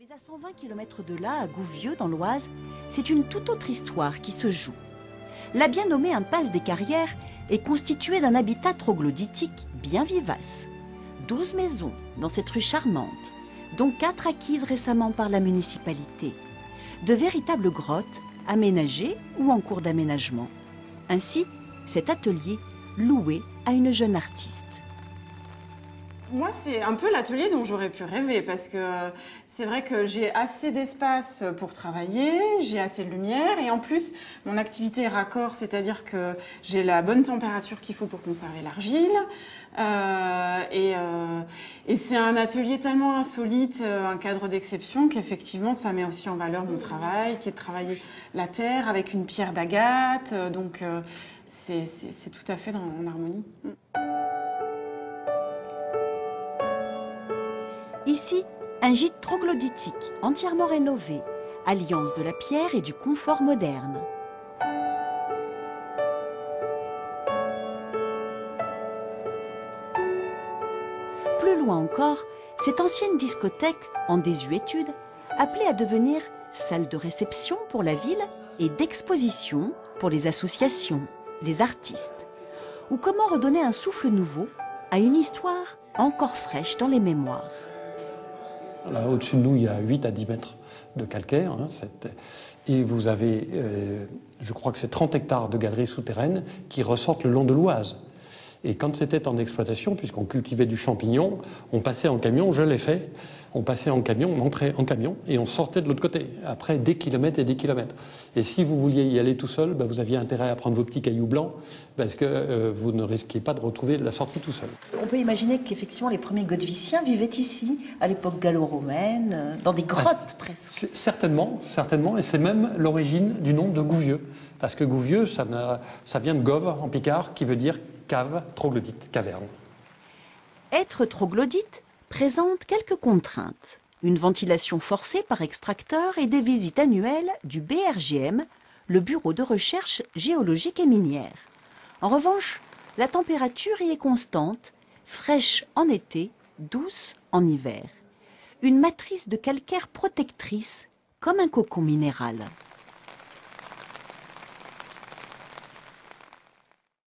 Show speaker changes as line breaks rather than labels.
Mais à 120 km de là, à Gouvieux, dans l'Oise, c'est une toute autre histoire qui se joue. La bien nommée impasse des Carrières est constituée d'un habitat troglodytique bien vivace. 12 maisons dans cette rue charmante, dont 4 acquises récemment par la municipalité. De véritables grottes aménagées ou en cours d'aménagement. Ainsi, cet atelier loué à une jeune artiste.
Moi, c'est un peu l'atelier dont j'aurais pu rêver parce que c'est vrai que j'ai assez d'espace pour travailler, j'ai assez de lumière et en plus, mon activité est raccord, c'est-à-dire que j'ai la bonne température qu'il faut pour conserver l'argile. Et c'est un atelier tellement insolite, un cadre d'exception qu'effectivement, ça met aussi en valeur mon travail, qui est de travailler la terre avec une pierre d'agate. Donc, c'est tout à fait en harmonie.
Ici, un gîte troglodytique entièrement rénové, alliance de la pierre et du confort moderne. Plus loin encore, cette ancienne discothèque en désuétude, appelée à devenir salle de réception pour la ville et d'exposition pour les associations, les artistes. Ou comment redonner un souffle nouveau à une histoire encore fraîche dans les mémoires.
Là, au-dessus de nous, il y a 8 à 10 mètres de calcaire. Et vous avez, je crois que c'est 30 hectares de galeries souterraines qui ressortent le long de l'Oise. Et quand c'était en exploitation, puisqu'on cultivait du champignon, on passait en camion, je l'ai fait, on passait en camion, on entrait en camion et on sortait de l'autre côté, après des kilomètres et des kilomètres. Et si vous vouliez y aller tout seul, vous aviez intérêt à prendre vos petits cailloux blancs, parce que vous ne risquiez pas de retrouver la sortie tout seul.
On peut imaginer qu'effectivement les premiers Godeviciens vivaient ici, à l'époque gallo-romaine, dans des grottes presque.
Certainement, certainement, et c'est même l'origine du nom de Gouvieux. Parce que Gouvieux, ça vient de Gove, en picard, qui veut dire cave, troglodyte, caverne.
Être troglodyte présente quelques contraintes. Une ventilation forcée par extracteur et des visites annuelles du BRGM, le Bureau de recherche géologique et minière. En revanche, la température y est constante, fraîche en été, douce en hiver. Une matrice de calcaire protectrice, comme un cocon minéral.